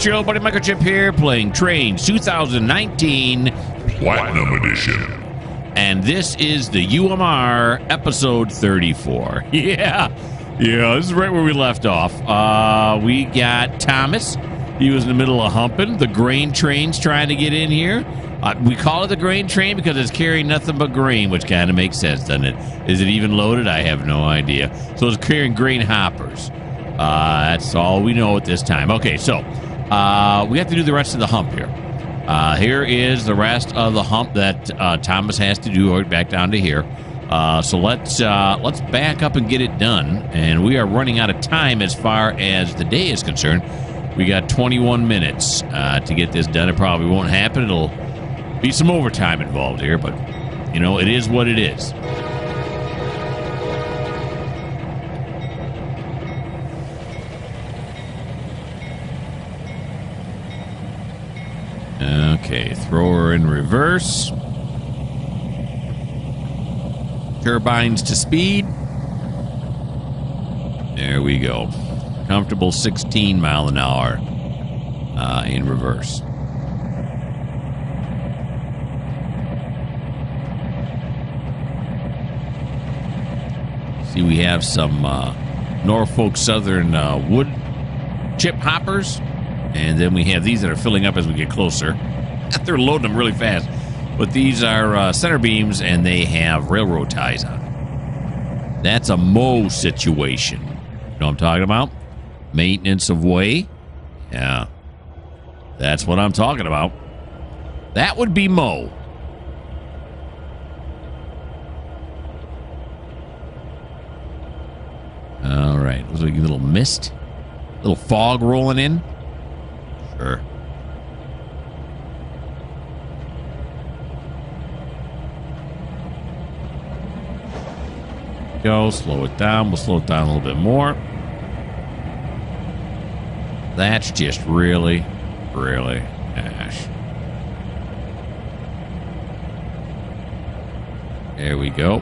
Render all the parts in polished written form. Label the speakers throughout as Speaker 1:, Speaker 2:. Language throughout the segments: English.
Speaker 1: your old buddy Mikerowchip here, playing Trainz 2019
Speaker 2: Platinum Edition.
Speaker 1: And this is the UMR episode 34. Yeah, this is right where we left off. We got Thomas. He was in the middle of humping. The grain train's trying to get in here. We call it the grain train because it's carrying nothing but grain, which kind of makes sense, doesn't it? Is it even loaded? I have no idea. So it's carrying grain hoppers. That's all we know at this time. Okay, so we have to do the rest of the hump here. Here is the rest of the hump that Thomas has to do right back down to here. So let's back up and get it done. And we are running out of time as far as the day is concerned. We got 21 minutes to get this done. It probably won't happen. It'll be some overtime involved here, but you know, it is what it is. Okay, throw her in reverse. Turbines to speed. There we go. Comfortable 16 mile an hour in reverse. See, we have some Norfolk Southern wood chip hoppers. And then we have these that are filling up as we get closer. They're loading them really fast. But these are center beams, and they have railroad ties on them. That's a mow situation. You know what I'm talking about? Maintenance of way. Yeah. That's what I'm talking about. That would be mow. All right. Looks like a little mist. A little fog rolling in. Sure. Go, slow it down. We'll slow it down a little bit more. That's just really ash. There we go.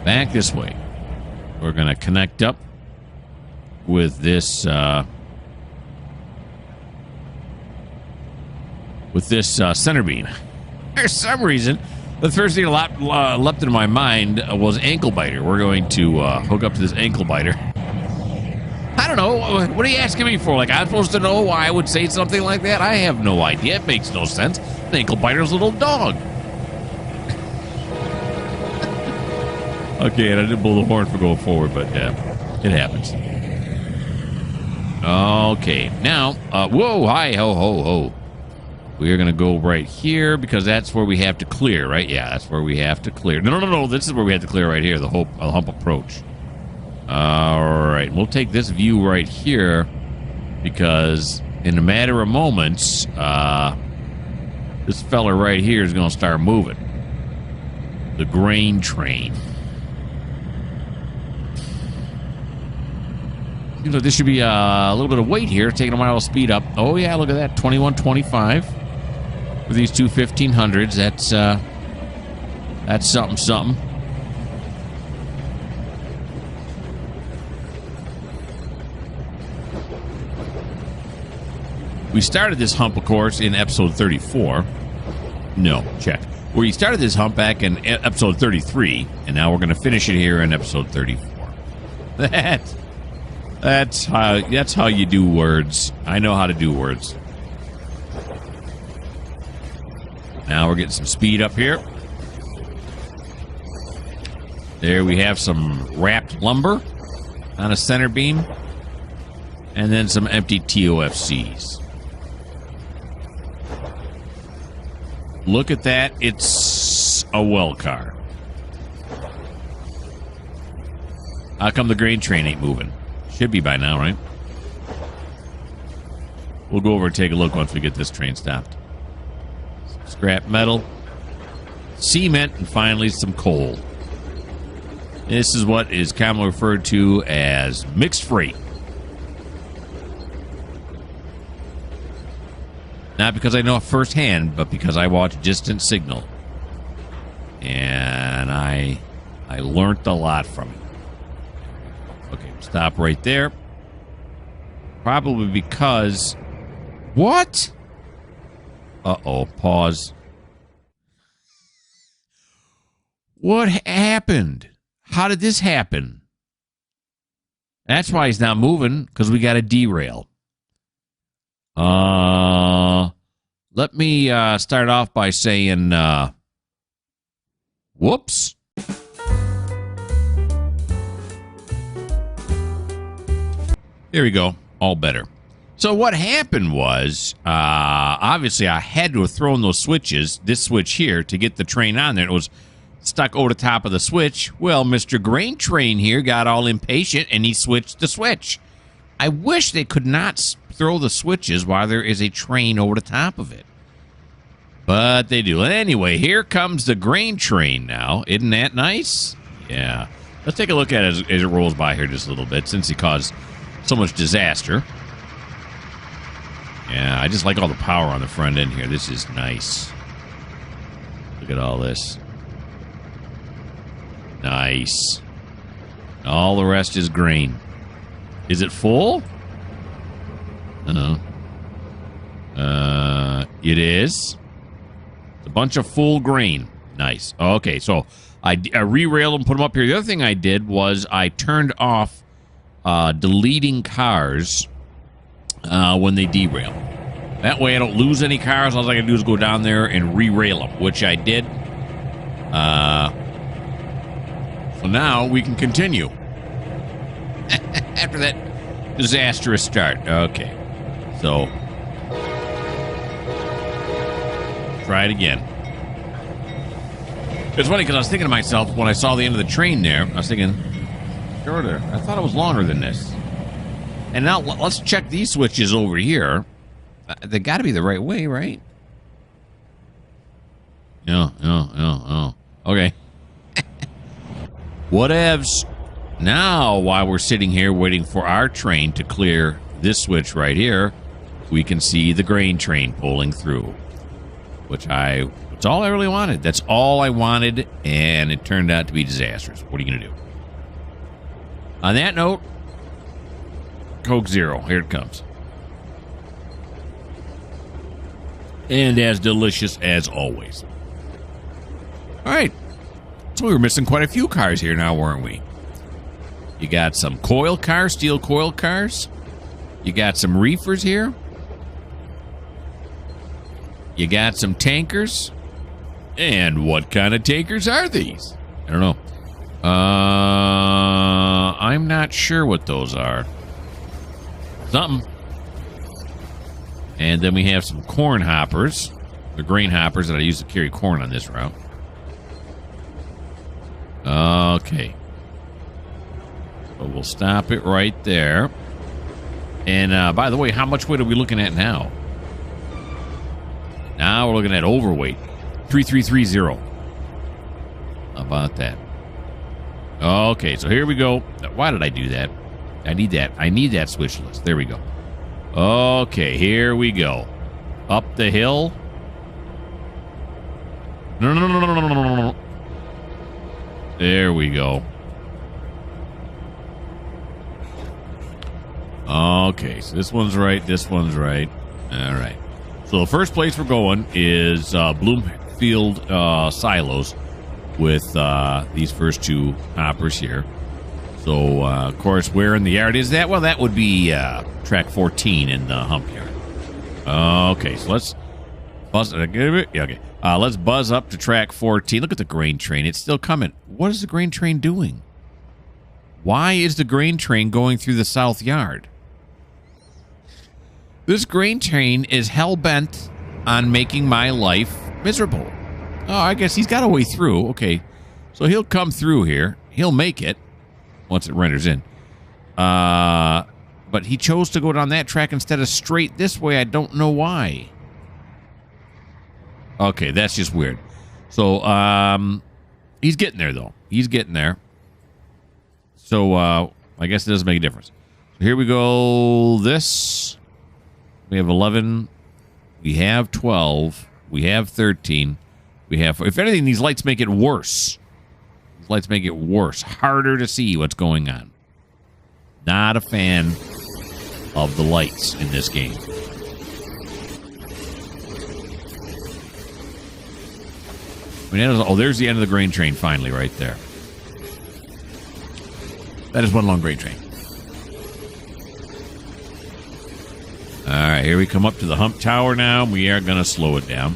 Speaker 1: Back this way. We're going to connect up with this center beam. For some reason, the first thing that leapt into my mind was ankle biter. We're going to hook up to this ankle biter. I don't know. What are you asking me for? Like, I'm supposed to know why I would say something like that? I have no idea. It makes no sense. An ankle biter's a little dog. Okay, and I didn't blow the horn for going forward, but it happens. Okay, now, whoa, hi, ho, ho, ho. We are going to go right here because that's where we have to clear, right? Yeah, that's where we have to clear. No, this is where we have to clear right here, the hump approach. All right, we'll take this view right here because in a matter of moments, this fella right here is going to start moving. The grain train. Seems like this should be a little bit of weight here, taking a while to speed up. Oh, yeah, look at that, 2125 for these two 1500s. That's something. We started this hump, of course, in episode 34. No, check. We started this hump back in episode 33, and now we're going to finish it here in episode 34. That's how you do words. I know how to do words. Now we're getting some speed up here. There we have some wrapped lumber on a center beam. And then some empty TOFCs. Look at that. It's a well car. How come the grain train ain't moving? Should be by now, right? We'll go over and take a look once we get this train stopped. Some scrap metal, cement, and finally some coal. This is what is commonly referred to as mixed freight. Not because I know it firsthand, but because I watch Distant Signal. And I learned a lot from it. Okay, stop right there. Probably because... What? Uh-oh, pause. What happened? How did this happen? That's why he's not moving, because we got a derail. Let me start off by saying, whoops. There we go. All better. So what happened was, obviously I had to have thrown those switches, this switch here, to get the train on there. It was stuck over the top of the switch. Well, Mr. Grain Train here got all impatient, and he switched the switch. I wish they could not throw the switches while there is a train over the top of it. But they do. Anyway, here comes the grain train now. Isn't that nice? Yeah. Let's take a look at it as it rolls by here just a little bit, since he caused so much disaster. Yeah, I just like all the power on the front end here. This is nice. Look at all this. Nice. All the rest is grain. Is it full? It is. It's a bunch of full grain. Nice. Okay, so I re-railed them, put them up here. The other thing I did was I turned off deleting cars when they derail. That way I don't lose any cars. All I can do is go down there and re-rail them, which I did. So now we can continue. After that disastrous start. Okay. So, try it again. It's funny because I was thinking to myself when I saw the end of the train there, I was thinking, shorter. I thought it was longer than this. And now let's check these switches over here. They got to be the right way, right? No. Okay. Whatevs. Now, while we're sitting here waiting for our train to clear this switch right here, we can see the grain train pulling through. That's all I really wanted. That's all I wanted, and it turned out to be disastrous. What are you going to do? On that note, Coke Zero. Here it comes. And as delicious as always. All right. So we were missing quite a few cars here now, weren't we? You got some coil cars, steel coil cars. You got some reefers here. You got some tankers. And what kind of tankers are these? I don't know. I'm not sure what those are. Something. And then we have some corn hoppers. The grain hoppers that I use to carry corn on this route. Okay. So we'll stop it right there. And by the way, how much weight are we looking at now? Now we're looking at overweight. 3330. How about that? Okay, so here we go. Why did I do that? I need that. I need that switch list. There we go. Okay, here we go. Up the hill. No. There we go. Okay, so this one's right. This one's right. All right. So the first place we're going is Bloomfield Silos with these first two hoppers here. So, of course, where in the yard is that? Well, that would be track 14 in the hump yard. Okay, so let's buzz. Okay, let's buzz up to track 14. Look at the grain train; it's still coming. What is the grain train doing? Why is the grain train going through the south yard? This grain train is hell bent on making my life miserable. Oh, I guess he's got a way through. Okay, so he'll come through here. He'll make it. Once it renders in. But he chose to go down that track instead of straight this way. I don't know why. Okay, that's just weird. So, he's getting there, though. He's getting there. So, I guess it doesn't make a difference. So here we go. This. We have 11. We have 12. We have 13. We have... If anything, these lights make it worse. Lights make it worse. Harder to see what's going on. Not a fan of the lights in this game. I mean, there's the end of the grain train finally right there. That is one long grain train. All right, here we come up to the hump tower now. We are going to slow it down.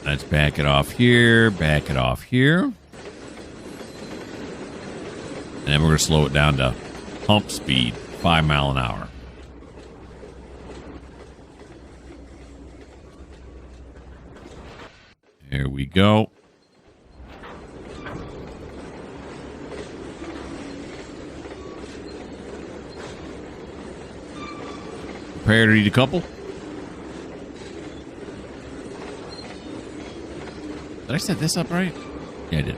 Speaker 1: Let's back it off here, back it off here. And then we're going to slow it down to hump speed, 5 miles an hour. There we go. Prepare to decouple. Did I set this up right? Yeah, I did.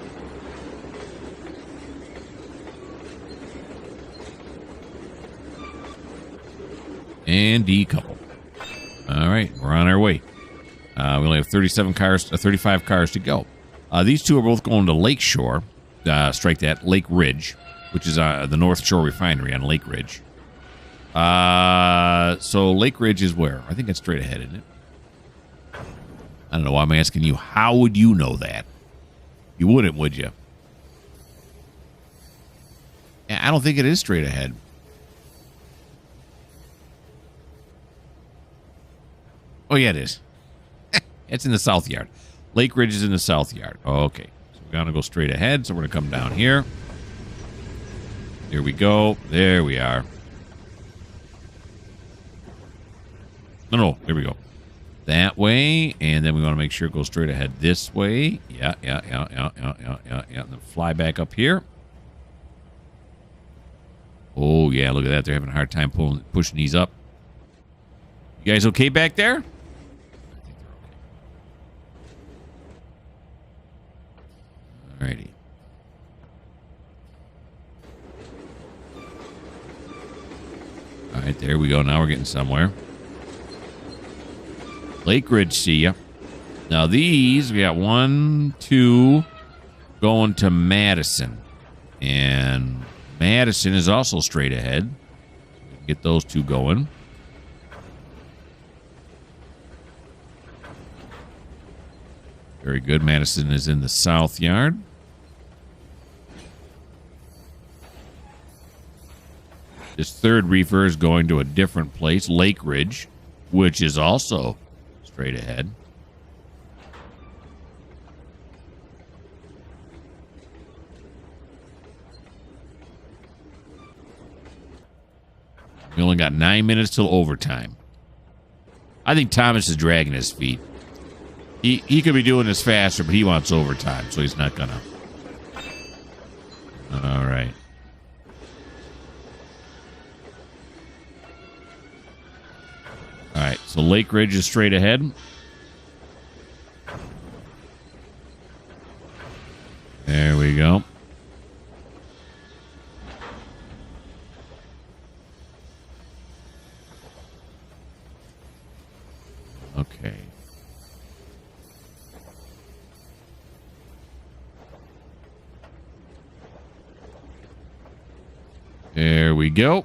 Speaker 1: And decouple. All right, we're on our way. We only have 35 cars to go. These two are both going to Lakeshore. Strike that, Lake Ridge, which is the North Shore Refinery on Lake Ridge. So Lake Ridge is where? I think it's straight ahead, isn't it? I don't know why I'm asking you. How would you know that? You wouldn't, would you? Yeah, I don't think it is straight ahead. Oh, yeah, it is. It's in the south yard. Lake Ridge is in the south yard. Okay. So we're going to go straight ahead. So we're going to come down here. Here we go. There we are. No. There we go. That way. And then we want to make sure it goes straight ahead this way. Yeah. And then fly back up here. Oh, yeah. Look at that. They're having a hard time pushing these up. You guys okay back there? Alrighty. All right, there we go. Now we're getting somewhere. Lake Ridge, see ya. Now these, we got 1, 2 going to Madison. And Madison is also straight ahead. Get those two going. Very good. Madison is in the south yard. This third reefer is going to a different place, Lake Ridge, which is also straight ahead. We only got 9 minutes till overtime. I think Thomas is dragging his feet. He could be doing this faster, but he wants overtime, so he's not gonna. All right. All right, so Lake Ridge is straight ahead. There we go. Okay. There we go.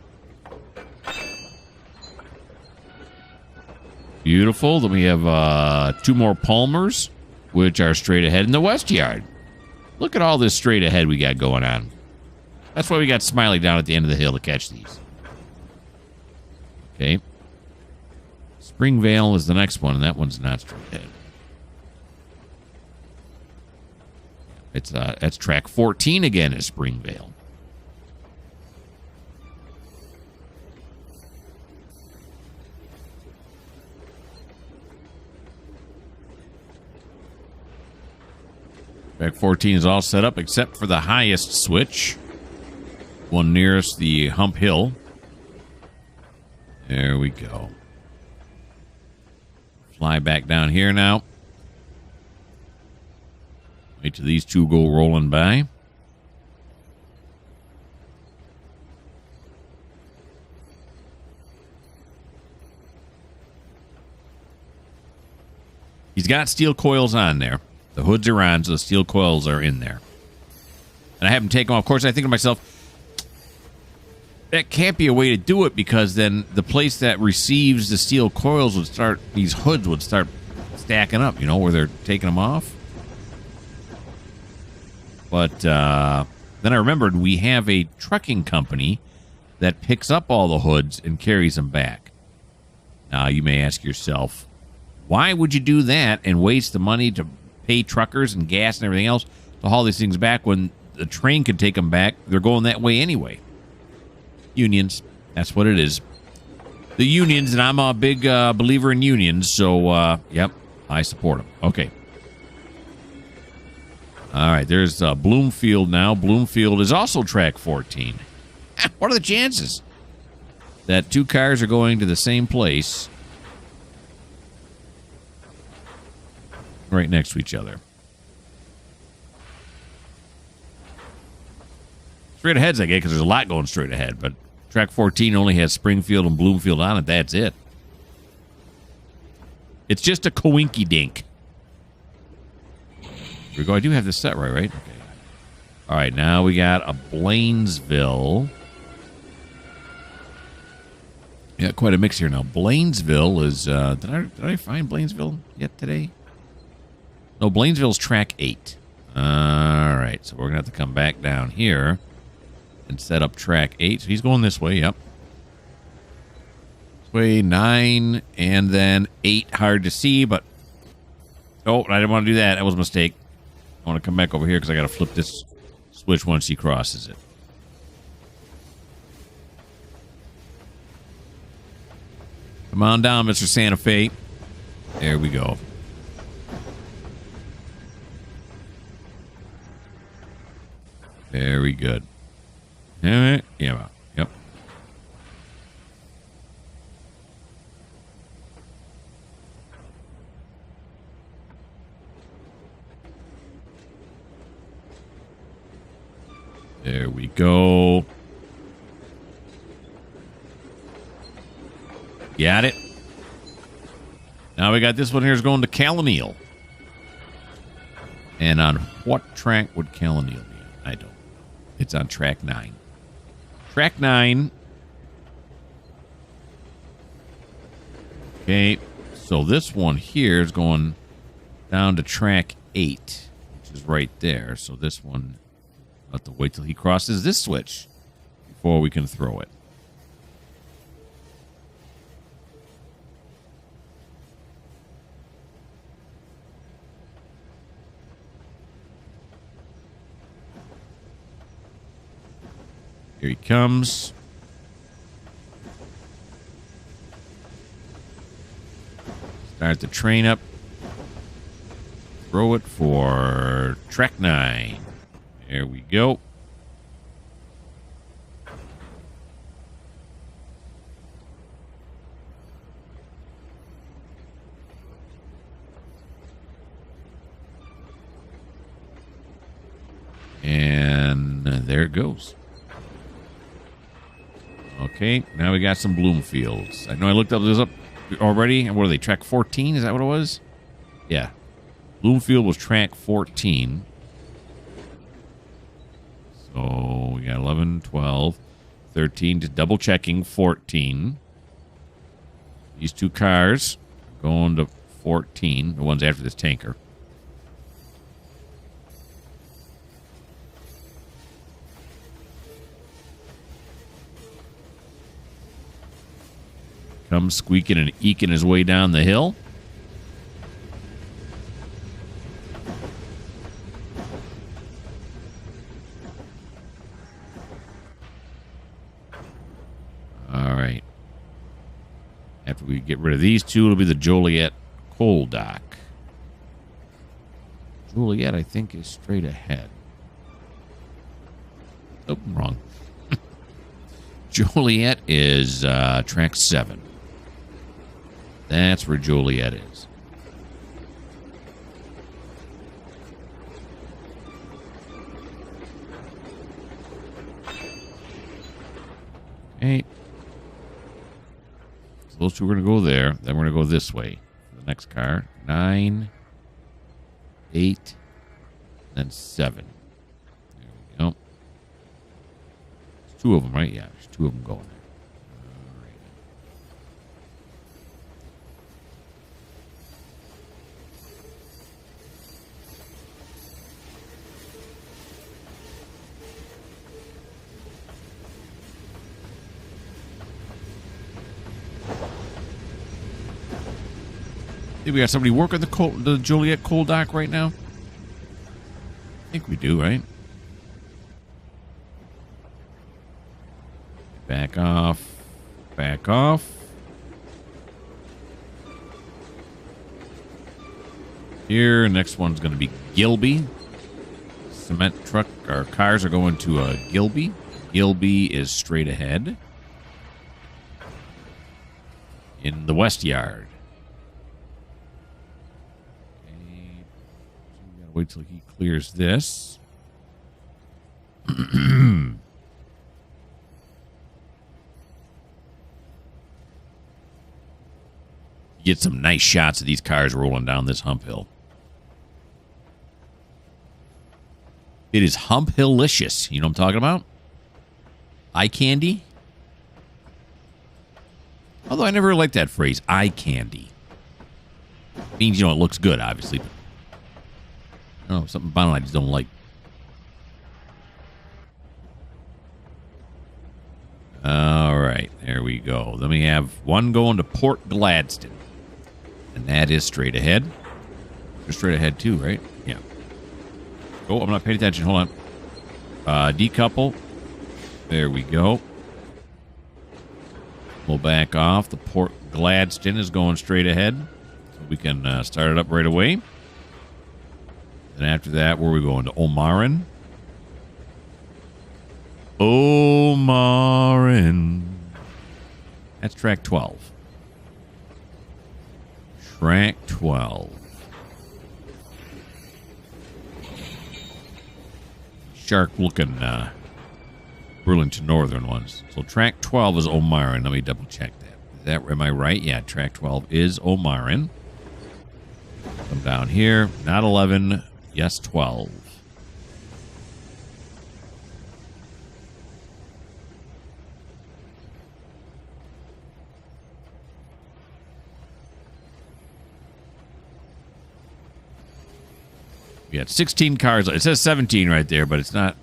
Speaker 1: Beautiful. Then we have 2 more Palmers, which are straight ahead in the west yard. Look at all this straight ahead we got going on. That's why we got Smiley down at the end of the hill to catch these. Okay. Springvale is the next one, and that one's not straight ahead. That's track 14 again is Springvale. Track 14 is all set up except for the highest switch. One nearest the hump hill. There we go. Fly back down here now. Wait till these two go rolling by. got steel coils on there. The hoods are on, so the steel coils are in there. And I haven't taken them off. Of course, I think to myself, that can't be a way to do it, because then the place that receives the steel coils would start, these hoods would start stacking up, where they're taking them off. But then I remembered we have a trucking company that picks up all the hoods and carries them back. Now, you may ask yourself, why would you do that and waste the money to pay truckers and gas and everything else to haul these things back when the train could take them back? They're going that way anyway. Unions. That's what it is. The unions, and I'm a big believer in unions, so, yep, I support them. Okay. All right, there's Bloomfield now. Bloomfield is also track 14. What are the chances that two cars are going to the same place right next to each other? Straight ahead's I get, because there's a lot going straight ahead, but track 14 only has Springfield and Bloomfield on it. That's it. It's just a coinky dink. Here we go. I do have this set right? Okay. All right, now we got a Blainesville. Yeah, quite a mix here now. Blainesville is, did I find Blainesville yet today? No, Blainesville's track 8. All right, so we're going to have to come back down here and set up track 8. So he's going this way, yep. This way, 9, and then 8, hard to see, but... Oh, I didn't want to do that. That was a mistake. I want to come back over here because I got to flip this switch once he crosses it. Come on down, Mr. Santa Fe. There we go. Very good. Yeah, yep. There we go. Got it. Now we got this one here is going to Calenil. And on what track would Calenil be on? I don't know. It's on track 9. Track 9. Okay. So this one here is going down to track 8, which is right there. So this one, I'll have to wait till he crosses this switch before we can throw it. Here he comes. Start the train up. Throw it for track 9. There we go. And there it goes. Okay, now we got some Bloomfields. I know I looked up this up already. And what are they, track 14? Is that what it was? Yeah. Bloomfield was track 14. So we got 11, 12, 13. Just double checking 14. These two cars are going to 14. The ones after this tanker. Comes squeaking and eking his way down the hill. All right. After we get rid of these two, it'll be the Joliet coal dock. Joliet, I think, is straight ahead. Oh, I'm wrong. Joliet is track 7. That's where Joliet is. Okay. So those two are going to go there. Then we're going to go this way. The next car. 9. 8, then 7. There we go. There's 2 of them, right? Yeah, there's 2 of them going there. All right. Think we got somebody working the Joliet coal dock right now? I think we do, right? Back off. Back off. Here, next one's going to be Gilby. Cement truck, our cars are going to Gilby. Gilby is straight ahead. In the West Yard. Wait till he clears this. Get some nice shots of these cars rolling down this hump hill. It is hump hill-licious. You know what I'm talking about? Eye candy? Although I never liked that phrase, eye candy. It means, you know, it looks good, obviously, but I don't know, something about it I just don't like. All right, there we go. Then we have one going to Port Gladstone. And that is straight ahead. You're straight ahead too, right? Yeah. Oh, I'm not paying attention. Hold on. Decouple. There we go. We'll back off. The Port Gladstone is going straight ahead. So we can start it up right away. And after that, where are we going? To Omarin? Omarin. That's track 12. Track 12. Sharp-looking Burlington Northern ones. So track 12 is Omarin. Let me double-check that. Am I right? Yeah, track 12 is Omarin. Come down here. Not 11. Yes, 12. We got 16 cars. It says 17 right there, but it's not.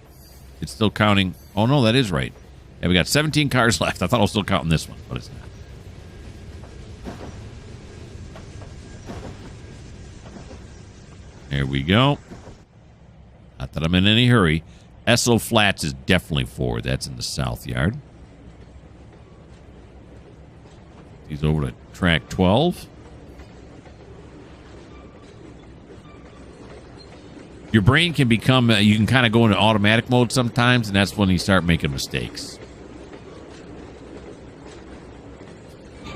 Speaker 1: It's still counting. Oh, no, that is right. Yeah, we got 17 cars left. I thought I was still counting this one, but it's not. There we go. Not that I'm in any hurry. Esso Flats is definitely forward. That's in the South Yard. He's over to track 12. Your brain can become, you can kind of go into automatic mode sometimes, and that's when you start making mistakes. So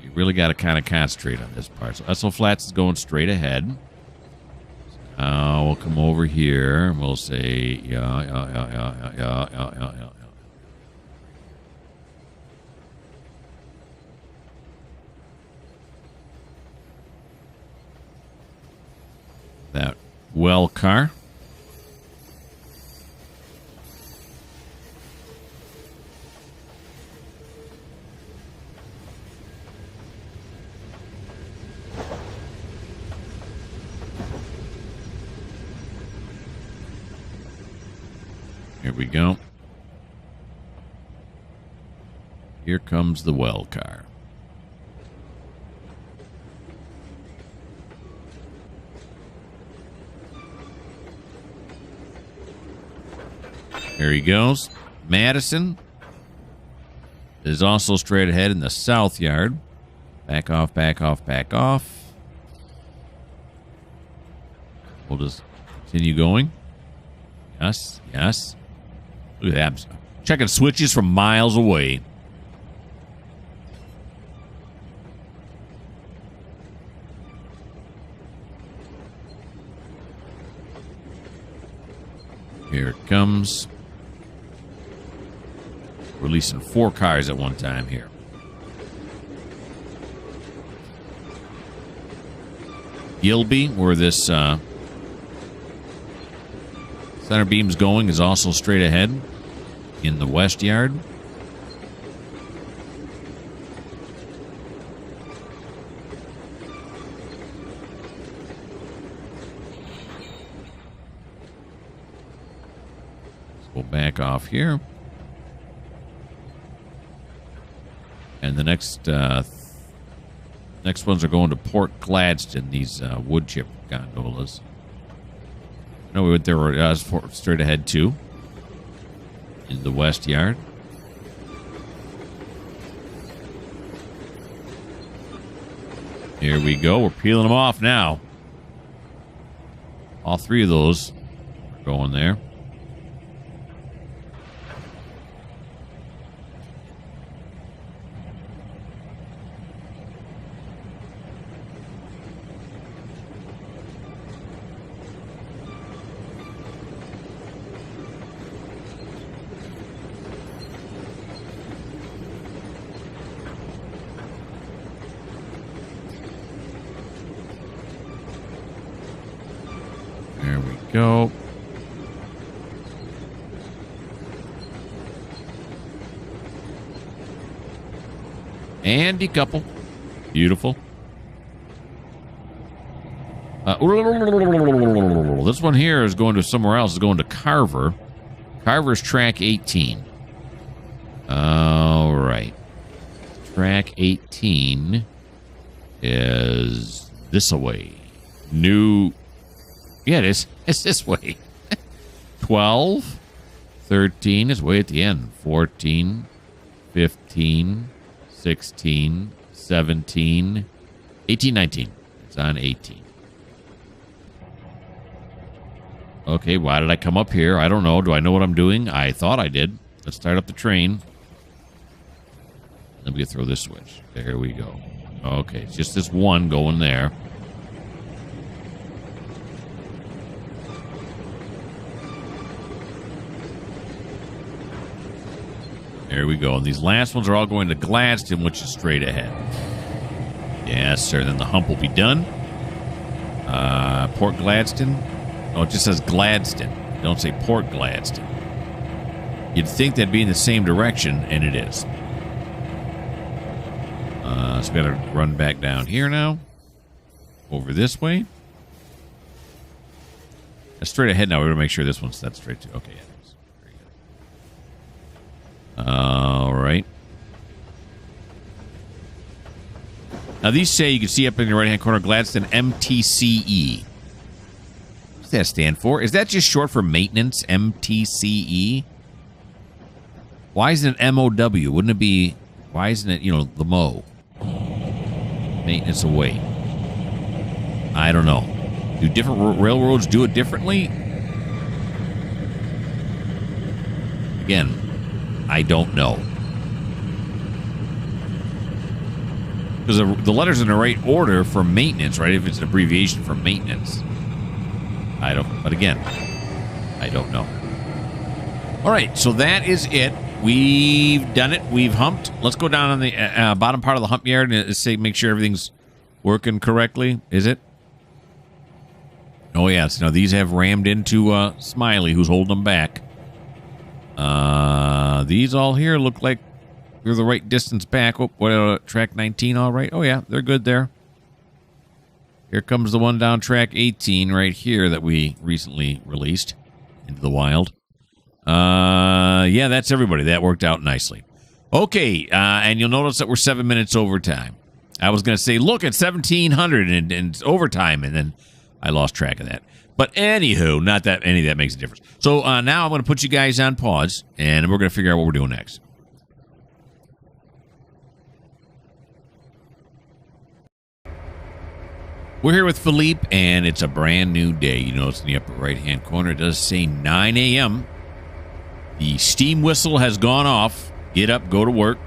Speaker 1: you really got to kind of concentrate on this part. So Esso Flats is going straight ahead. So we'll come over here, and we'll say, yeah. That well car. Here we go. Here comes the well car. There he goes. Madison is also straight ahead in the South Yard. Back off, back off, back off. We'll just continue going. Yes, yes. Look at that. I'm checking switches from miles away. Here it comes. Releasing 4 cars at one time here. Gilby, where this center beam's going, is also straight ahead in the west yard. We'll back off here. And the next ones are going to Port Gladstone, these wood chip gondolas. No, we went there straight ahead too. In the west yard. Here we go. We're peeling them off now. All three of those are going there. Go. And decouple. Beautiful. This one here is going to somewhere else. It's going to Carver. Carver's track 18. All right. Track 18 is this away. New... Yeah, it is. It's this way. 12, 13 is way at the end. 14, 15, 16, 17, 18, 19. It's on 18. Okay, why did I come up here? I don't know. Do I know what I'm doing? I thought I did. Let's start up the train. Then we can throw this switch. There we go. Okay, it's just this one going there. There we go. And these last ones are all going to Gladstone, which is straight ahead. Yes, sir. Then the hump will be done. Port Gladstone. Oh, it just says Gladstone. Don't say Port Gladstone. You'd think that'd be in the same direction, and it is. So we got to run back down here now. Over this way. That's straight ahead now. We're going to make sure this one's that straight too. Okay, yeah. All right. Now, these say you can see up in the right-hand corner, Gladstone MTCE. What does that stand for? Is that just short for maintenance, MTCE? Why isn't it MOW? Wouldn't it be, why isn't it, the MO? Maintenance away. I don't know. Do different railroads do it differently? Again, I don't know. Because the letters in the right order for maintenance, right? If it's an abbreviation for maintenance. But again, I don't know. All right, so that is it. We've done it. We've humped. Let's go down on the bottom part of the hump yard and make sure everything's working correctly. Is it? Oh, yes. Now, these have rammed into Smiley, who's holding them back. These all here look like they're the right distance back. Oh, what, track 19 all right? Oh, yeah, they're good there. Here comes the one down track 18 right here that we recently released into the wild. Yeah, that's everybody. That worked out nicely. Okay, and you'll notice that we're 7 minutes over time. I was going to say, look, it's 1700 and it's overtime, and then I lost track of that. But anywho, not that any of that makes a difference. So now I'm going to put you guys on pause, and we're going to figure out what we're doing next. We're here with Philippe, and it's a brand new day. You notice in the upper right-hand corner, it does say 9 a.m. The steam whistle has gone off. Get up, go to work.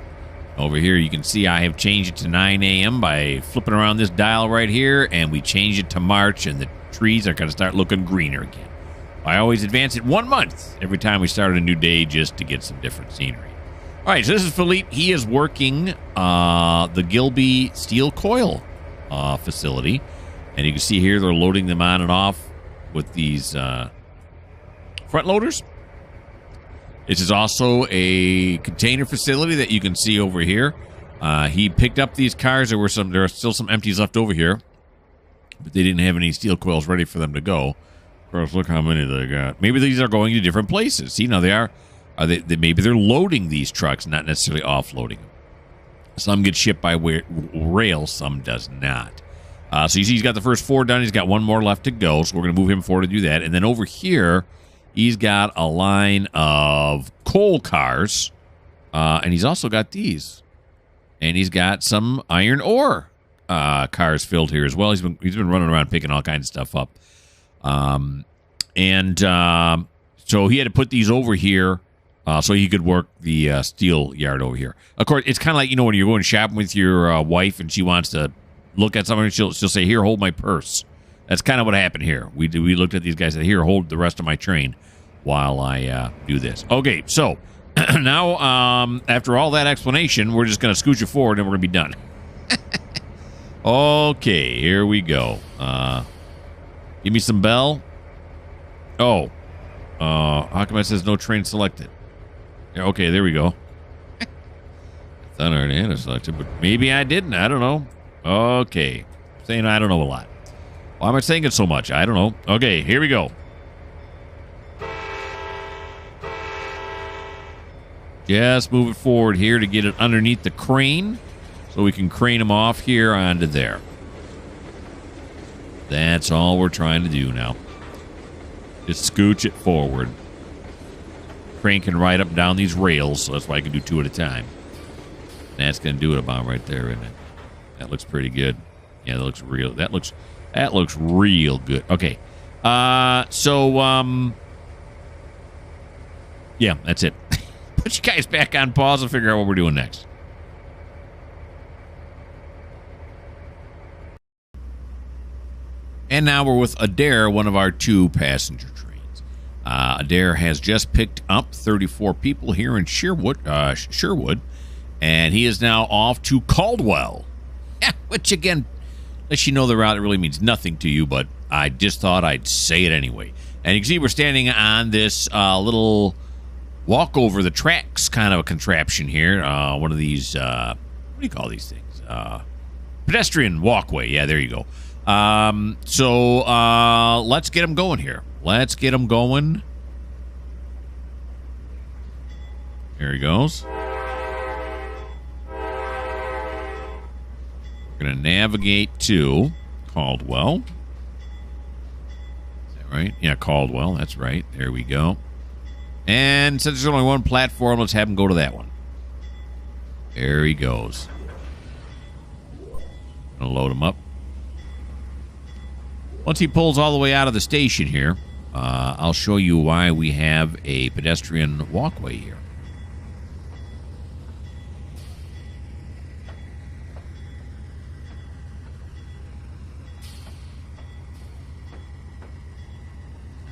Speaker 1: Over here, you can see I have changed it to 9 a.m. by flipping around this dial right here, and we changed it to March, and the trees are going to start looking greener again. I always advance it 1 month every time we start a new day just to get some different scenery. All right, so this is Philippe. He is working the Gilby steel coil facility. And you can see here they're loading them on and off with these front loaders. This is also a container facility that you can see over here. He picked up these cars. There are still some empties left over here, but they didn't have any steel coils ready for them to go. Of course, look how many they got. Maybe these are going to different places. See, now they are they maybe they're loading these trucks, not necessarily offloading them. Some get shipped by rail, some does not. So you see he's got the first 4 done. He's got 1 more left to go, so we're going to move him forward to do that. And then over here, he's got a line of coal cars, and he's also got these. And he's got some iron ore cars filled here as well. He's been running around picking all kinds of stuff up. So he had to put these over here so he could work the steel yard over here. Of course, it's kind of like, you know, when you're going shopping with your wife and she wants to look at something, she'll say, "Here, hold my purse." That's kind of what happened here. We looked at these guys and said, "Here, hold the rest of my train while I do this." Okay, so now after all that explanation, we're just going to scooch it forward and we're going to be done. Okay, here we go. Give me some bell. Oh, how come it says no train selected? Yeah, okay, there we go. I thought I already had it selected, but maybe I didn't. I don't know. Okay, saying I don't know a lot. Why am I saying it so much? I don't know. Okay, here we go. Just move it forward here to get it underneath the crane so we can crane them off here onto there. That's all we're trying to do now. Just scooch it forward. Crane can ride up and down these rails, so that's why I can do 2 at a time. That's going to do it about right there, isn't it? That looks pretty good. Yeah, that looks real. That looks real good. Okay. Yeah, that's it. Put you guys back on pause and figure out what we're doing next. And now we're with Adair, one of our 2 passenger trains. Adair has just picked up 34 people here in Sherwood, and he is now off to Caldwell. Yeah, which again, lets you know the route. It really means nothing to you, but I just thought I'd say it anyway. And you can see we're standing on this little walk over the tracks kind of a contraption here. One of these, what do you call these things? Pedestrian walkway. Yeah, there you go. Let's get them going here. Let's get them going. Here he goes. We're going to navigate to Caldwell. Is that right? Yeah, Caldwell. That's right. There we go. And since there's only one platform, let's have him go to that one. There he goes. Gonna load him up. Once he pulls all the way out of the station here, I'll show you why we have a pedestrian walkway here.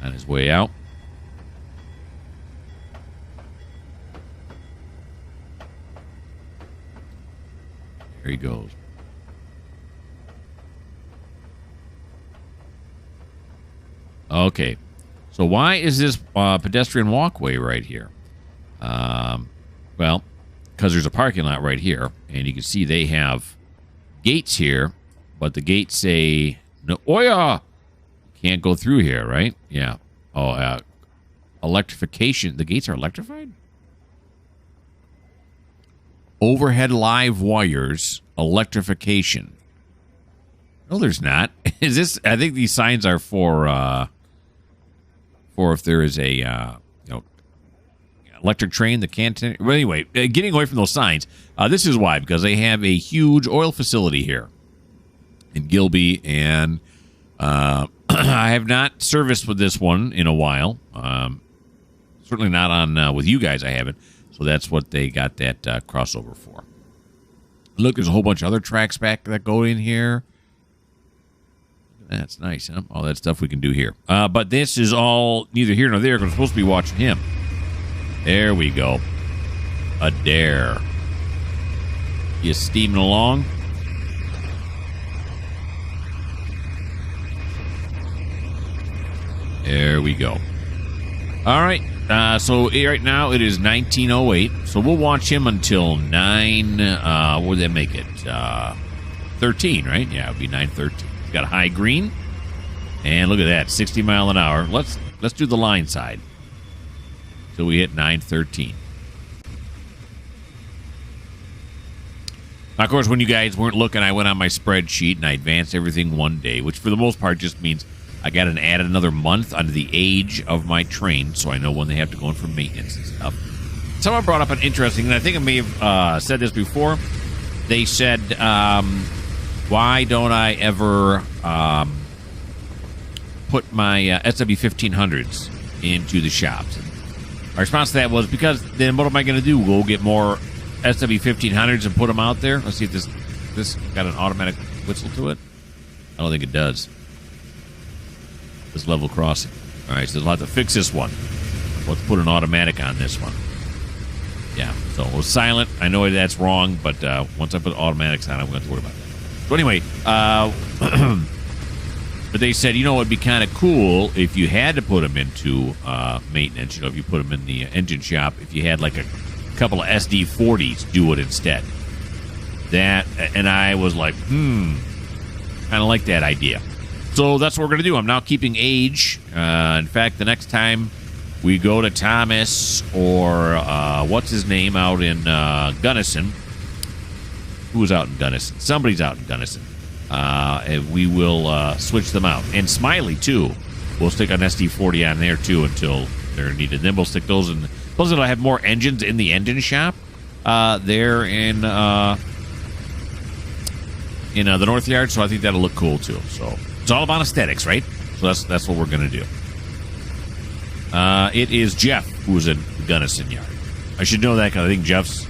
Speaker 1: On his way out. There he goes. Okay, so why is this pedestrian walkway right here? Well, because there's a parking lot right here, and you can see they have gates here, but the gates say no. Oh yeah, can't go through here, right? Yeah. Oh, electrification. The gates are electrified. Overhead live wires, electrification. No, there's not. Is this? I think these signs are for if there is a electric train that can't. Well, anyway, getting away from those signs. This is why, because they have a huge oil facility here in Gilby, and I have not serviced with this one in a while. Certainly not on with you guys. I haven't. So that's what they got that crossover for. Look, there's a whole bunch of other tracks back that go in here. That's nice, huh? All that stuff we can do here. But this is all neither here nor there because we're supposed to be watching him. There we go. Adair. He is steaming along. There we go. All right. So right now it is 19:08. So we'll watch him until 9. What would that make it? 13, right? Yeah, it would be 9:13. He's got a high green. And look at that, 60 mile an hour. Let's do the line side. So we hit 9:13. Now, of course, when you guys weren't looking, I went on my spreadsheet and I advanced everything one day, which for the most part just means I got to add another month onto the age of my train, so I know when they have to go in for maintenance and stuff. Someone brought up an interesting, and I think I may have said this before. They said, why don't I ever put my SW1500s into the shops? My response to that was, because then what am I going to do? Go get more SW1500s and put them out there? Let's see if this got an automatic whistle to it. I don't think it does. This level crossing. All right, so we'll have to fix this one. Let's put an automatic on this one. Yeah, so it was silent. I know that's wrong, but once I put automatics on, I'm going to worry about that. So anyway, but they said, you know, it'd be kind of cool if you had to put them into maintenance. You know, if you put them in the engine shop, if you had like a couple of SD40s do it instead. That, and I was like, kind of like that idea. So that's what we're going to do. I'm now keeping age. In fact, the next time we go to Thomas or what's his name out in Gunnison. Who's out in Gunnison? Somebody's out in Gunnison. And we will switch them out. And Smiley, too. We'll stick an SD40 on there, too, until they're needed. Then we'll stick those in. Plus, it'll have more engines in the engine shop there in the North Yard. So I think that'll look cool, too. So it's all about aesthetics, right? So that's what we're going to do. It is Jeff who's in Gunnison Yard. I should know that because I think Jeff's...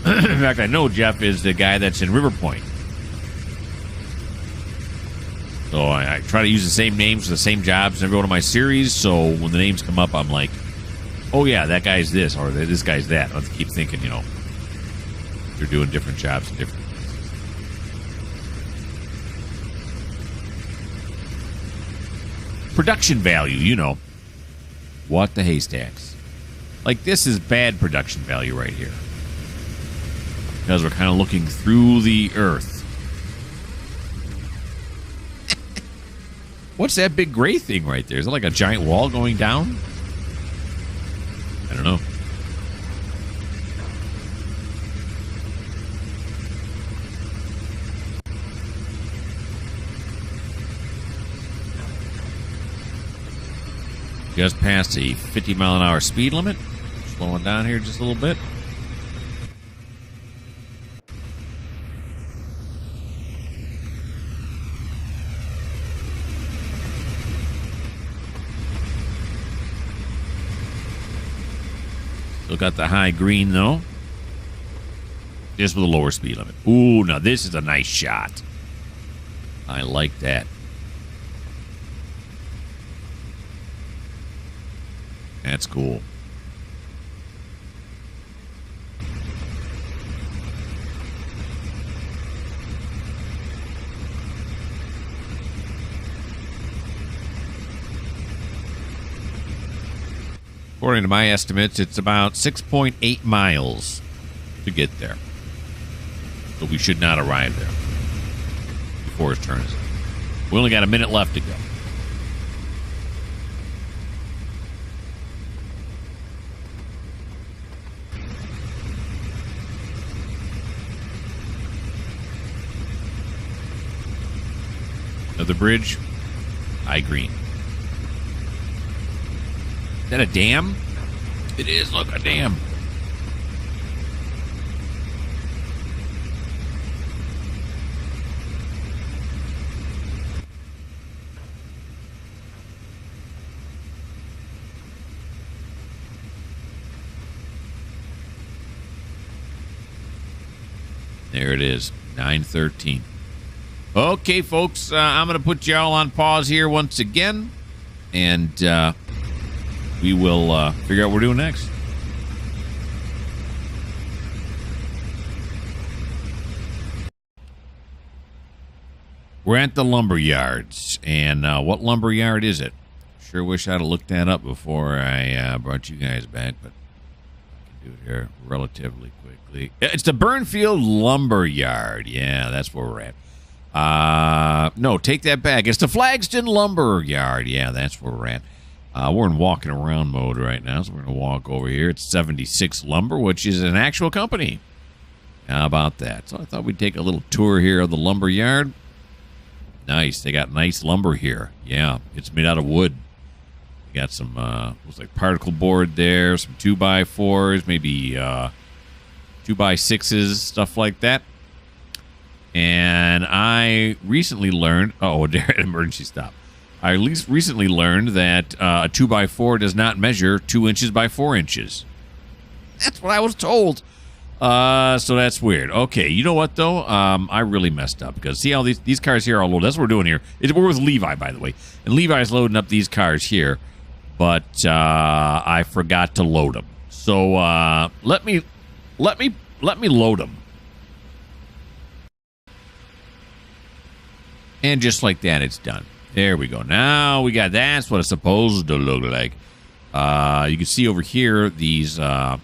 Speaker 1: in fact, I know Jeff is the guy that's in River Point. So I try to use the same names for the same jobs in every one of my series. So when the names come up, I'm like, oh, yeah, that guy's this or this guy's that. I have to keep thinking, you know, they're doing different jobs in different places. Production value, you know. What the haystacks. Like, this is bad production value right here. Because we're kind of looking through the earth. What's that big gray thing right there? Is it like a giant wall going down? I don't know. Just passed a 50 mile an hour speed limit. Slowing down here just a little bit. Still got the high green, though. Just with a lower speed limit. Ooh, now this is a nice shot. I like that. That's cool. According to my estimates, it's about 6.8 miles to get there. So we should not arrive there before his turn is up. We only got a minute left to go. Another bridge, high green. Is that a dam? It is. Look, a dam. There it is, 9:13. Okay, folks, I'm going to put y'all on pause here once again, and we will figure out what we're doing next. We're at the lumber yards, and what lumber yard is it? Sure wish I'd have looked that up before I brought you guys back, but I can do it here relatively quickly. It's the Burnfield Lumber Yard. Yeah, that's where we're at. No, take that back. It's the Flagston Lumber Yard. Yeah, that's where we're at. We're in walking around mode right now, so we're going to walk over here. It's 76 Lumber, which is an actual company. How about that? So I thought we'd take a little tour here of the lumber yard. Nice. They got nice lumber here. Yeah, it's made out of wood. You got some, looks like particle board there, some 2x4s, maybe 2x6s, stuff like that. And I recently learned, emergency stop. I at least recently learned that a 2x4 does not measure 2 inches by 4 inches. That's what I was told. So that's weird. Okay, you know what, though? I really messed up because see how these cars here are loaded. That's what we're doing here. We're with Levi, by the way. And Levi's loading up these cars here, but I forgot to load them. So let me load them. And just like that, it's done. There we go. Now we got that's what it's supposed to look like. You can see over here these the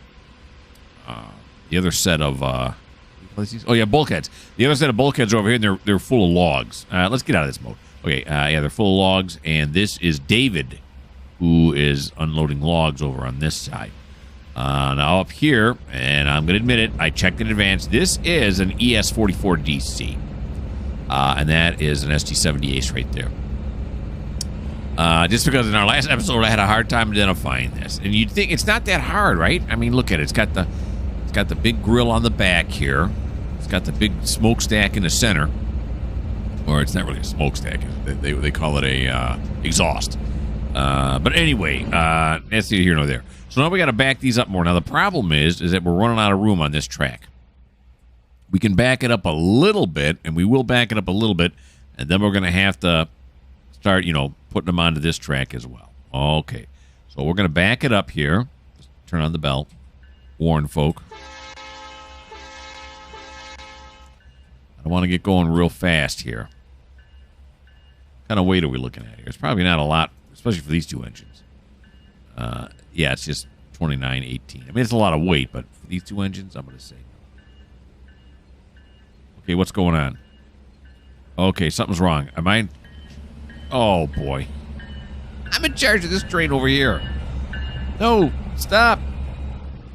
Speaker 1: other set of bulkheads. The other set of bulkheads are over here, and they're full of logs. Let's get out of this mode. Okay, yeah, they're full of logs, and this is David, who is unloading logs over on this side. Now up here, and I'm going to admit it, I checked in advance. This is an ES44 DC, and that is an ST70 Ace right there. Just because in our last episode I had a hard time identifying this, and you'd think it's not that hard, right? I mean, look at it. It's got the big grill on the back here. It's got the big smokestack in the center, or it's not really a smokestack. They call it a exhaust. But anyway, that's neither here nor there. So now we got to back these up more. Now the problem is that we're running out of room on this track. We can back it up a little bit, and we will back it up a little bit, and then we're going to have to start, putting them onto this track as well. Okay, so we're going to back it up here. Just turn on the bell. Warn folk. I don't want to get going real fast here. What kind of weight are we looking at here? It's probably not a lot, especially for these two engines. Yeah, it's just 2918. I mean, it's a lot of weight, but for these two engines, I'm going to say no. Okay, what's going on? Okay, something's wrong. Am I... Oh, boy. I'm in charge of this train over here. No, stop.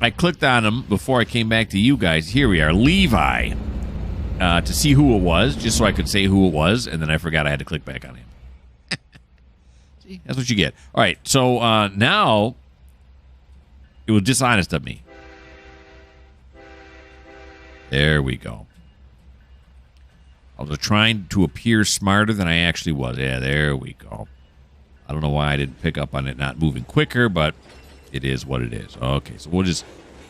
Speaker 1: I clicked on him before I came back to you guys. Here we are, Levi. To see who it was, just so I could say who it was, and then I forgot I had to click back on him. See, that's what you get. All right, so now it was dishonest of me. There we go. I was trying to appear smarter than I actually was. Yeah, there we go. I don't know why I didn't pick up on it not moving quicker, but it is what it is. Okay, so we'll just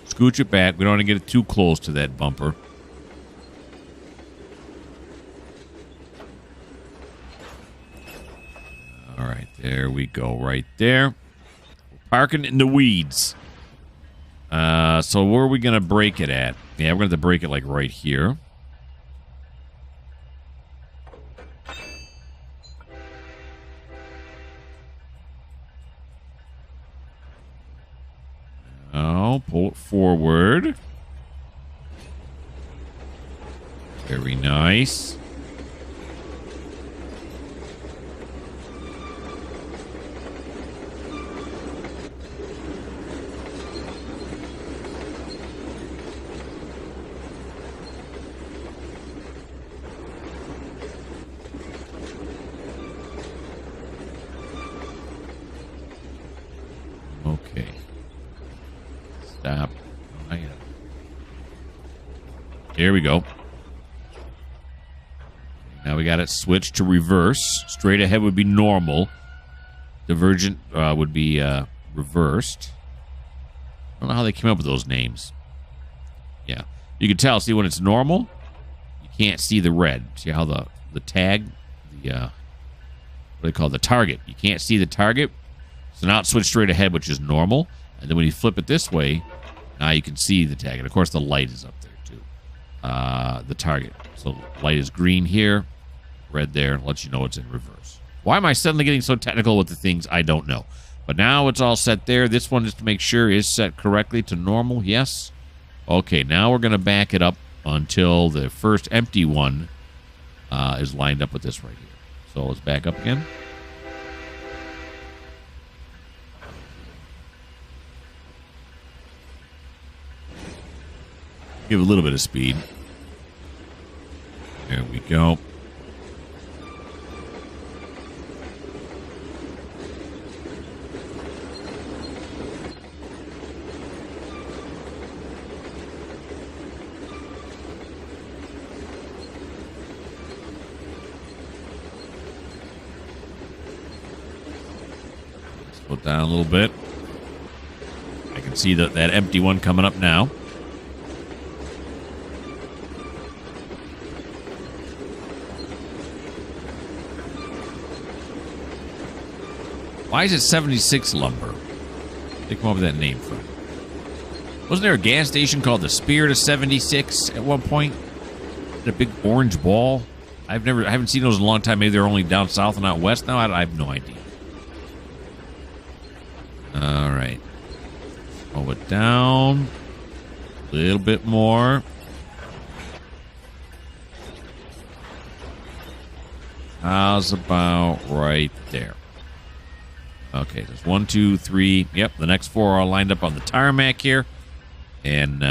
Speaker 1: scooch it back. We don't want to get it too close to that bumper. All right, there we go, right there. We're parking in the weeds. So where are we going to break it at? Yeah, we're going to have to break it like right here. Now, pull it forward. Very nice. Okay. Stop. Here we go. Now we got it switched to reverse. Straight ahead would be normal. Divergent would be reversed. I don't know how they came up with those names. Yeah. You can tell, see when it's normal, you can't see the red. See how the tag, what do they call it? The target. You can't see the target. So now it's switched straight ahead, which is normal. And then when you flip it this way, now you can see the tag. And of course the light is up there too. The target. So light is green here, red there, lets you know it's in reverse. Why am I suddenly getting so technical with the things? I don't know. But now it's all set there. This one, just to make sure, is set correctly to normal. Yes. Okay, now we're going to back it up until the first empty one is lined up with this right here. So let's back up again. Give it a little bit of speed. There we go. Slow down a little bit. I can see that empty one coming up now. Why is it 76 lumber? They come up with that name from. Wasn't there a gas station called the Spirit of 76 at one point? A big orange ball. I haven't seen those in a long time. Maybe they're only down south and out west now. I have no idea. All right, roll it down a little bit more. How's about right there? Okay, there's 1, 2, 3. Yep, the next 4 are all lined up on the tarmac here. And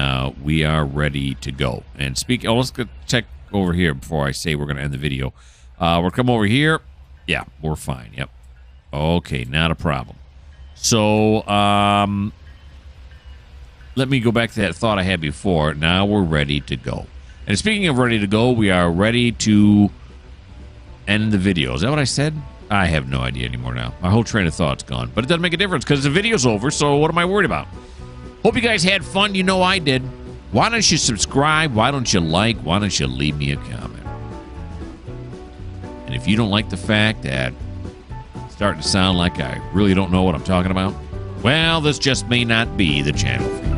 Speaker 1: we are ready to go. And let's go check over here before I say we're going to end the video. We'll come over here. Yeah, we're fine. Yep. Okay, not a problem. So, let me go back to that thought I had before. Now we're ready to go. And speaking of ready to go, we are ready to end the video. Is that what I said? I have no idea anymore now. My whole train of thought's gone. But it doesn't make a difference because the video's over, so what am I worried about? Hope you guys had fun. You know I did. Why don't you subscribe? Why don't you like? Why don't you leave me a comment? And if you don't like the fact that it's starting to sound like I really don't know what I'm talking about, well, this just may not be the channel for you.